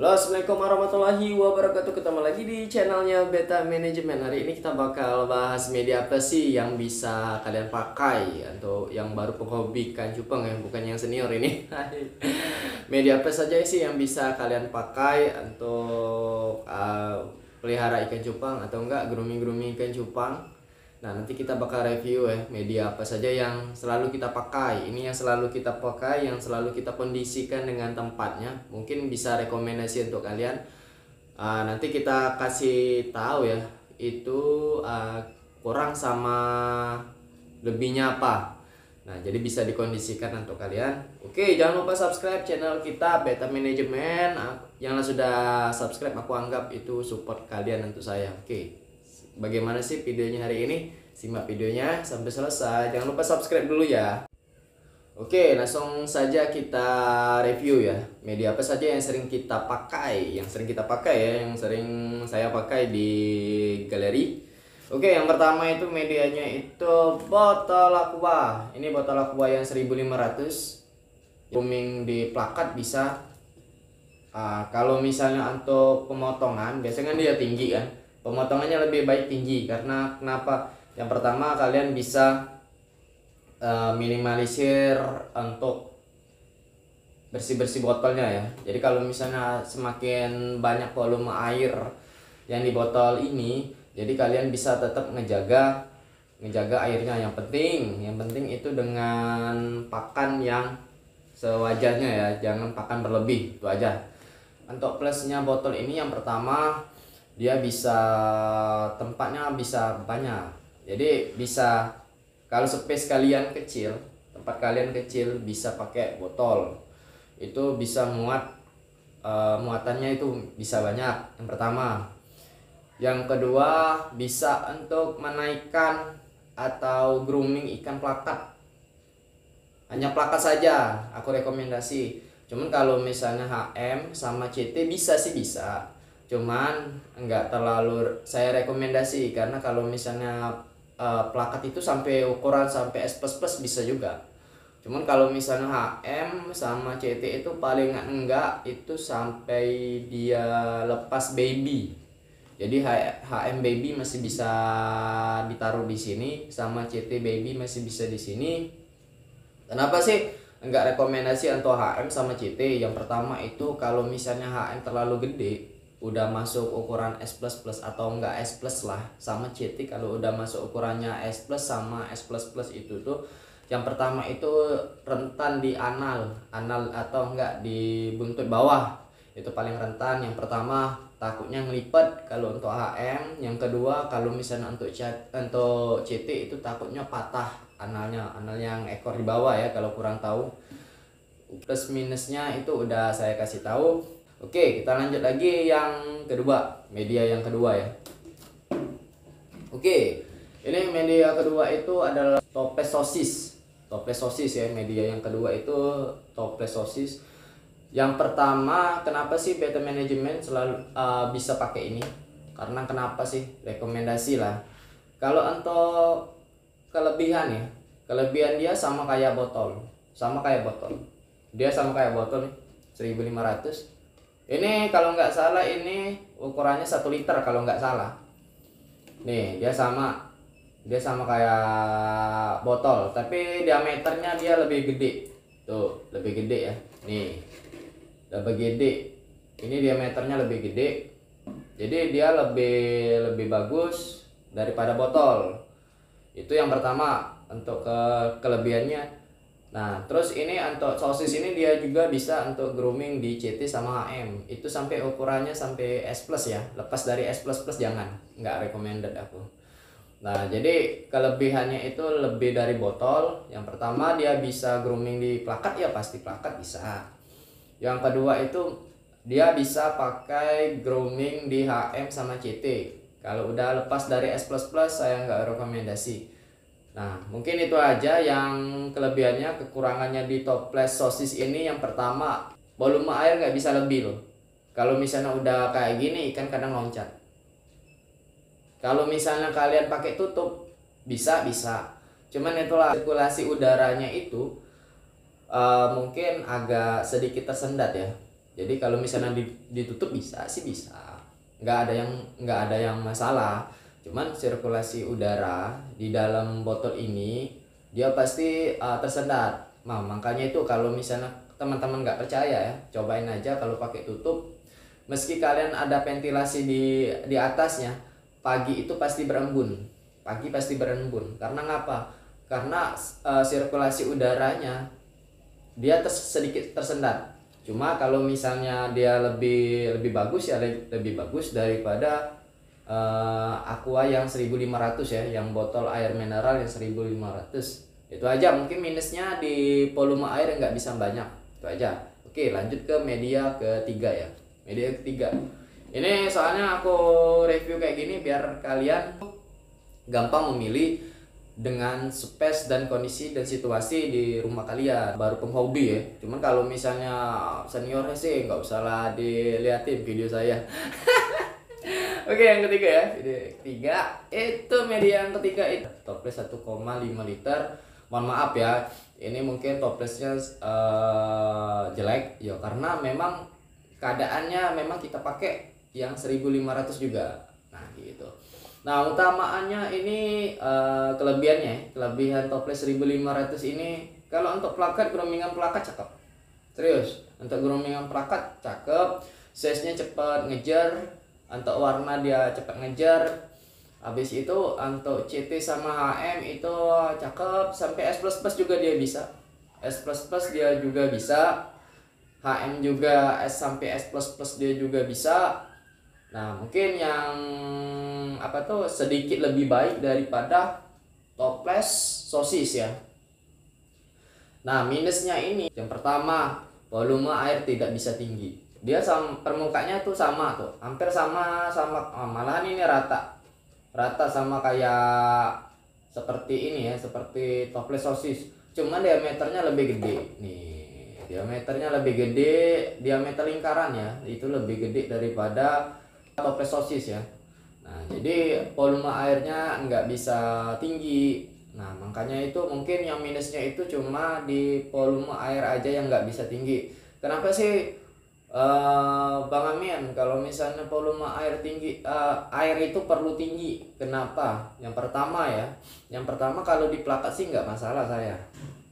Halo, assalamualaikum warahmatullahi wabarakatuh. Ketemu lagi di channelnya Beta Manajemen. Hari ini kita bakal bahas media apa sih yang bisa kalian pakai untuk yang baru penghobi ikan cupang ya, bukan yang senior ini. Media apa saja sih yang bisa kalian pakai untuk pelihara ikan cupang atau enggak grooming ikan cupang. Nah, nanti kita bakal review ya media apa saja yang selalu kita pakai. Ini yang selalu kita pakai, yang selalu kita kondisikan dengan tempatnya. Mungkin bisa rekomendasi untuk kalian. Nanti kita kasih tahu ya, itu kurang sama lebihnya apa. Nah, jadi bisa dikondisikan untuk kalian. Oke, jangan lupa subscribe channel kita Beta Manajemen. Yang sudah subscribe aku anggap itu support kalian untuk saya. Oke. Bagaimana sih videonya hari ini? Simak videonya sampai selesai. Jangan lupa subscribe dulu ya. Oke, langsung saja kita review ya. Media apa saja yang sering kita pakai, yang sering saya pakai di galeri. Oke, yang pertama itu medianya itu botol aqua. Ini botol aqua yang 1500. Grooming di plakat bisa. Kalau misalnya untuk pemotongan, biasanya dia tinggi kan. Pemotongannya lebih baik tinggi karena kenapa? Yang pertama kalian bisa minimalisir untuk bersih-bersih botolnya ya. Jadi kalau misalnya semakin banyak volume air yang di botol ini, jadi kalian bisa tetap ngejaga airnya. Yang penting itu dengan pakan yang sewajarnya ya, jangan pakan berlebih, itu aja. Untuk plusnya botol ini yang pertama, dia bisa tempatnya bisa banyak. Jadi bisa kalau space kalian kecil, tempat kalian kecil, bisa pakai botol. Itu bisa muatannya itu bisa banyak. Yang pertama. Yang kedua, bisa untuk menaikkan atau grooming ikan plakat. Hanya plakat saja aku rekomendasi. Cuman kalau misalnya HM sama CT bisa sih bisa. Cuman enggak terlalu saya rekomendasi karena kalau misalnya plakat itu sampai ukuran sampai S++ bisa juga. Cuman kalau misalnya HM sama CT itu paling enggak itu sampai dia lepas baby. Jadi HM baby masih bisa ditaruh di sini, sama CT baby masih bisa di sini. Kenapa sih enggak rekomendasi untuk HM sama CT? Yang pertama itu kalau misalnya HM terlalu gede, udah masuk ukuran S++ atau enggak S+ lah, sama CT kalau udah masuk ukurannya S+ sama S++ itu tuh yang pertama itu rentan di anal atau enggak di buntut bawah. Itu paling rentan. Yang pertama takutnya ngelipet kalau untuk HM. Yang kedua kalau misalnya untuk CT itu takutnya patah anal yang ekor di bawah ya, kalau kurang tahu. Plus minusnya itu udah saya kasih tahu. Oke, kita lanjut lagi yang kedua, media yang kedua ya. Oke, ini media kedua itu adalah toples sosis. Toples sosis ya, media yang kedua itu toples sosis. Yang pertama, kenapa sih Beta Manajemen selalu bisa pakai ini? Karena kenapa sih? Rekomendasi lah. Kalau untuk kelebihan ya, kelebihan dia sama kayak botol. Dia sama kayak botol nih, 1500. Ini kalau nggak salah ini ukurannya 1 liter kalau nggak salah. Nih dia sama kayak botol, tapi diameternya dia lebih gede. Tuh lebih gede ya. Nih lebih gede. Ini diameternya lebih gede. Jadi dia lebih bagus daripada botol. Itu yang pertama untuk kelebihannya. Nah, terus ini untuk sosis ini dia juga bisa untuk grooming di CT sama HM. Itu sampai ukurannya sampai S+ ya. Lepas dari S++ jangan. Nggak recommended aku. Nah, jadi kelebihannya itu lebih dari botol. Yang pertama dia bisa grooming di plakat ya, pasti plakat bisa. Yang kedua itu dia bisa pakai grooming di HM sama CT. Kalau udah lepas dari S++ saya nggak rekomendasi. Nah, mungkin itu aja yang kelebihannya. Kekurangannya di toples sosis ini, yang pertama volume air nggak bisa lebih loh. Kalau misalnya udah kayak gini ikan kadang loncat. Kalau misalnya kalian pakai tutup bisa. Cuman itulah sirkulasi udaranya itu mungkin agak sedikit tersendat ya. Jadi kalau misalnya ditutup bisa sih bisa, nggak ada yang masalah. Cuman sirkulasi udara di dalam botol ini dia pasti tersendat. Nah, makanya itu kalau misalnya teman-teman nggak percaya ya, cobain aja kalau pakai tutup. Meski kalian ada ventilasi di atasnya, pagi itu pasti berembun. Pagi pasti berembun. Karena ngapa? Karena sirkulasi udaranya dia sedikit tersendat. Cuma kalau misalnya dia lebih bagus ya, lebih bagus daripada Aqua yang 1500 ya, yang botol air mineral yang 1500. Itu aja mungkin minusnya di volume air nggak bisa banyak. Itu aja. Oke, lanjut ke media ketiga ya. Media ketiga. Ini soalnya aku review kayak gini biar kalian gampang memilih dengan space dan kondisi dan situasi di rumah kalian. Baru penghobi ya, cuman kalau misalnya seniornya sih nggak usah lah diliatin video saya. Oke, yang ketiga ya, video ketiga itu media yang ketiga itu toples 1,5 liter. Mohon maaf ya, ini mungkin toplesnya jelek ya, karena memang keadaannya memang kita pakai yang 1500 juga. Nah gitu. Nah, utamaannya ini kelebihan toples 1500 ini, kalau untuk plakat, gromingan plakat cakep. Serius, untuk gromingan plakat cakep, size-nya cepat ngejar, untuk warna dia cepat ngejar. Habis itu untuk CT sama HM itu cakep, sampai S++ juga dia bisa. S++ dia juga bisa. HM juga sampai S++ dia juga bisa. Nah, mungkin yang sedikit lebih baik daripada toples sosis ya. Nah, minusnya ini yang pertama, volume air tidak bisa tinggi. Dia permukaannya tuh sama tuh, hampir sama malahan ini rata sama kayak seperti ini ya, seperti toples sosis. Cuman diameternya lebih gede nih, diameternya lebih gede, diameter lingkaran ya itu lebih gede daripada toples sosis ya. Nah, jadi volume airnya nggak bisa tinggi. Nah, makanya itu mungkin yang minusnya itu cuma di volume air aja yang nggak bisa tinggi. Kenapa sih Bang Amin, kalau misalnya volume air tinggi, air itu perlu tinggi? Kenapa? Yang pertama kalau di plakat sih nggak masalah saya.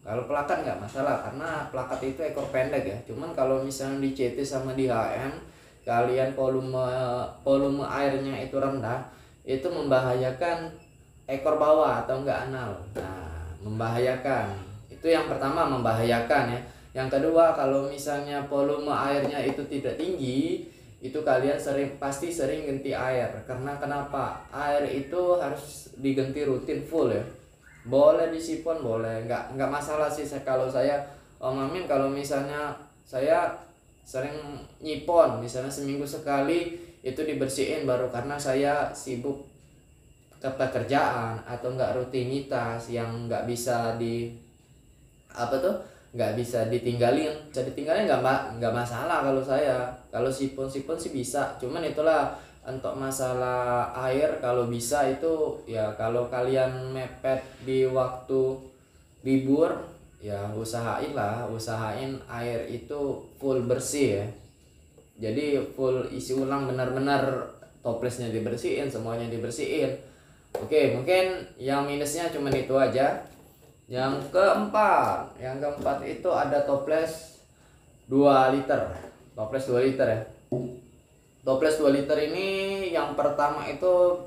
Kalau plakat nggak masalah karena plakat itu ekor pendek ya. Cuman kalau misalnya di CT sama di HM, kalian volume airnya itu rendah, itu membahayakan ekor bawah atau enggak anal. Nah, membahayakan. Itu yang pertama, membahayakan ya. Yang kedua, kalau misalnya volume airnya itu tidak tinggi, itu kalian pasti sering ganti air. Karena kenapa? Air itu harus diganti rutin full ya. Boleh disipon, boleh, enggak masalah sih kalau saya Om Amin. Kalau misalnya saya sering nyipon, misalnya seminggu sekali itu dibersihin baru, karena saya sibuk ke pekerjaan atau enggak rutinitas yang enggak bisa nggak bisa ditinggalin. Nggak masalah kalau saya. Kalau sipon sih bisa, cuman itulah untuk masalah air kalau bisa itu ya, kalau kalian mepet di waktu libur ya usahain air itu full bersih ya. Jadi full isi ulang, benar-benar toplesnya dibersihin, semuanya dibersihin. Oke, mungkin yang minusnya cuma itu aja. Yang keempat itu ada toples 2 liter. Toples 2 liter ya. Toples 2 liter ini yang pertama itu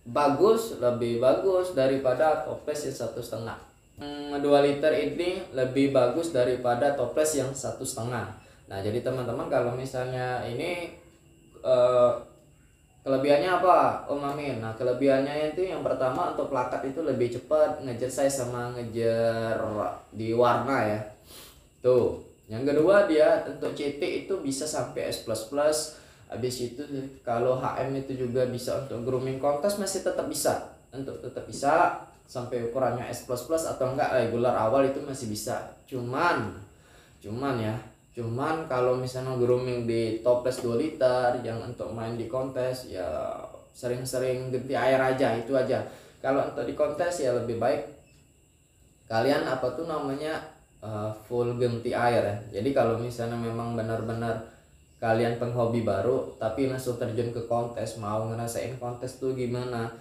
lebih bagus daripada toples yang 1,5. 2 liter ini lebih bagus daripada toples yang 1,5. Nah, jadi teman-teman kalau misalnya ini kelebihannya apa Om Amin? Nah, kelebihannya itu yang pertama, untuk plakat itu lebih cepat ngejar size sama ngejar di warna ya. Tuh. Yang kedua, dia untuk CT itu bisa sampai S++. Habis itu kalau HM itu juga bisa, untuk grooming kontes masih tetap bisa. Sampai ukurannya S++ atau enggak regular awal itu masih bisa. Cuman kalau misalnya grooming di toples 2 liter yang untuk main di kontes ya sering-sering ganti air aja, itu aja. Kalau untuk di kontes ya lebih baik kalian full ganti air ya. Jadi kalau misalnya memang benar-benar kalian penghobi baru tapi langsung terjun ke kontes, mau ngerasain kontes tuh gimana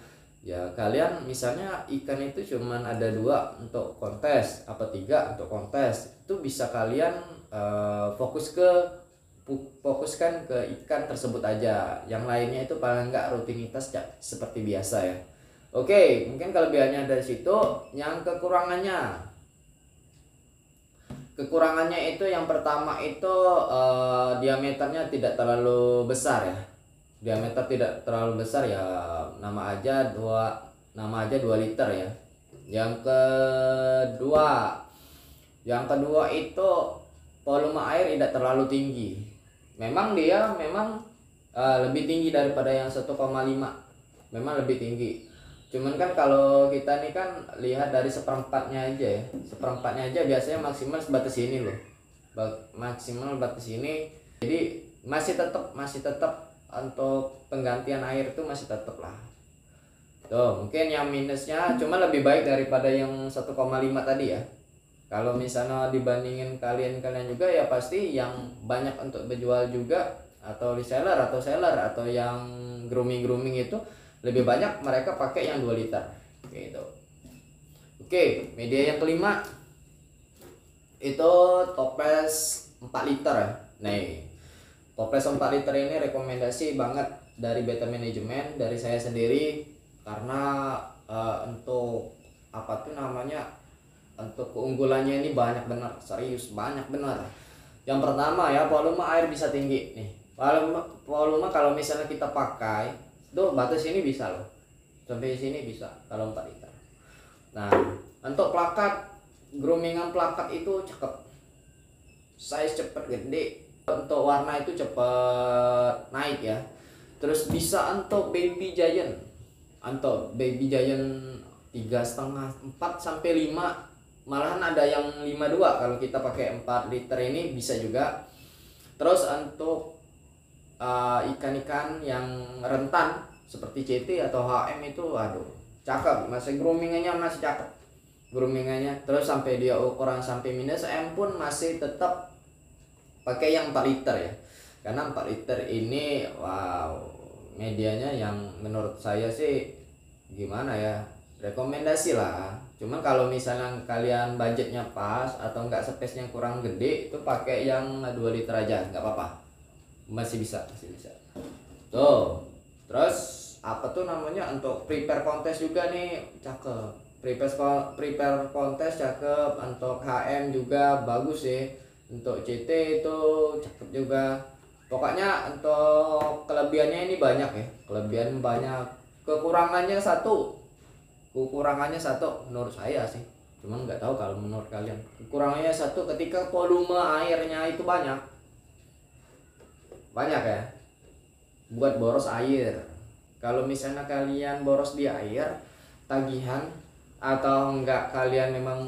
ya, kalian misalnya ikan itu cuman ada 2 untuk kontes apa 3 untuk kontes, itu bisa kalian fokuskan ke ikan tersebut aja, yang lainnya itu paling enggak rutinitas seperti biasa ya. Oke, mungkin kelebihannya dari situ. Yang kekurangannya itu yang pertama itu diameternya tidak terlalu besar ya. Diameter tidak terlalu besar ya, nama aja 2 liter ya. Yang kedua itu volume air tidak terlalu tinggi. Memang lebih tinggi daripada yang 1,5. Memang lebih tinggi. Cuman kan kalau kita nih kan lihat dari seperempatnya aja ya. Seperempatnya aja biasanya maksimal sebatas ini loh. Maksimal batas ini. Jadi masih tetap untuk penggantian air itu masih tetap lah. Tuh, mungkin yang minusnya cuma lebih baik daripada yang 1,5 tadi ya. Kalau misalnya dibandingin kalian juga ya pasti yang banyak untuk berjual juga, atau reseller atau seller atau yang grooming itu lebih banyak mereka pakai yang 2 liter gitu. Oke, media yang kelima itu toples 4 liter. Nih, toples 4 liter ini rekomendasi banget dari Beta Manajemen, dari saya sendiri, karena untuk apa tuh namanya, untuk keunggulannya ini banyak benar, serius banyak benar. Yang pertama ya, volume air bisa tinggi nih. Volume kalau misalnya kita pakai tuh batas ini bisa loh, sampai sini bisa kalau 4 liter. Nah, untuk plakat, groomingan plakat itu cakep, size cepet gede, untuk warna itu cepet naik ya. Terus bisa untuk baby giant, 3,5, 4 sampai 5, malahan ada yang 5,2 kalau kita pakai 4 liter ini bisa juga. Terus untuk ikan-ikan yang rentan seperti CT atau HM itu aduh cakep, masih groomingannya masih cakep groomingannya. Terus sampai dia ukuran sampai minus M pun masih tetap pakai yang 4 liter ya, karena 4 liter ini wow, medianya yang menurut saya sih gimana ya, rekomendasi lah. Cuman kalau misalnya kalian budgetnya pas atau enggak, space nya kurang gede, itu pakai yang 2 liter aja nggak apa-apa, masih bisa. Tuh, terus apa tuh namanya, untuk prepare kontes juga nih cakep, prepare kontes cakep, untuk HM juga bagus sih, untuk CT itu cakep juga. Pokoknya untuk kelebihannya ini banyak ya, kelebihan banyak. Kekurangannya satu menurut saya sih, cuman nggak tahu kalau menurut kalian. Kekurangannya satu, ketika volume airnya itu banyak ya, buat boros air. Kalau misalnya kalian boros di air, tagihan, atau enggak kalian memang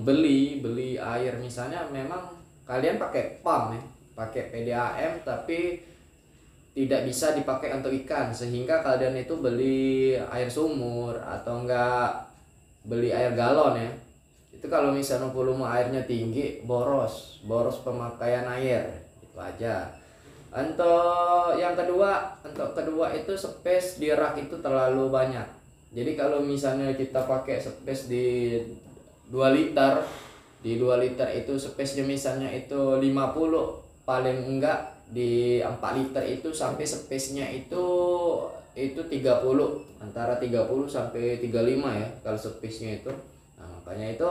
beli air, misalnya memang kalian pakai pump ya, pakai PDAM, tapi tidak bisa dipakai untuk ikan, sehingga kalian itu beli air sumur atau enggak beli air galon ya. Itu kalau misalnya volume airnya tinggi, boros pemakaian air, itu aja. Untuk kedua itu space di rak itu terlalu banyak. Jadi kalau misalnya kita pakai space di 2 liter, itu space-nya misalnya itu 50, paling enggak di 4 liter itu sampai space-nya itu 30, antara 30 sampai 35 ya kalau space-nya itu. Nah, makanya itu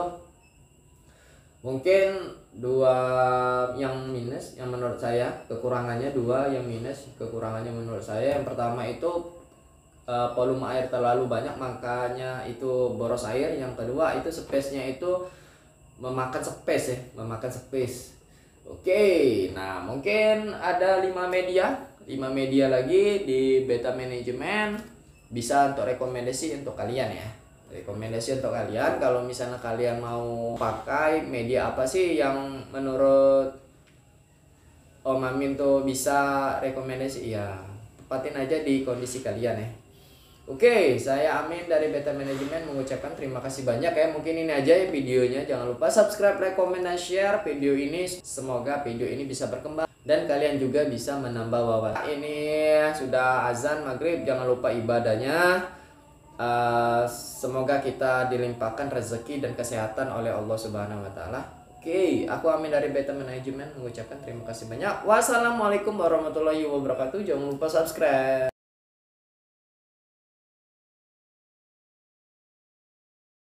mungkin 2 yang minus yang menurut saya, kekurangannya 2 yang minus, kekurangannya menurut saya yang pertama itu volume air terlalu banyak, makanya itu boros air. Yang kedua itu space-nya itu memakan space. Oke, nah mungkin ada 5 media lagi di Beta Manajemen, bisa untuk rekomendasi untuk kalian ya. Kalau misalnya kalian mau pakai media apa sih yang menurut Om Amin tuh bisa rekomendasi ya, tepatin aja di kondisi kalian ya. Oke, saya Amin dari Beta Manajemen mengucapkan terima kasih banyak ya. Mungkin ini aja ya videonya. Jangan lupa subscribe, like, comment, dan share video ini. Semoga video ini bisa berkembang dan kalian juga bisa menambah wawasan. Ini sudah azan maghrib, jangan lupa ibadahnya. Semoga kita dilimpahkan rezeki dan kesehatan oleh Allah Subhanahu wa Ta'ala. Oke, aku Amin dari Beta Manajemen mengucapkan terima kasih banyak. Wassalamualaikum warahmatullahi wabarakatuh. Jangan lupa subscribe.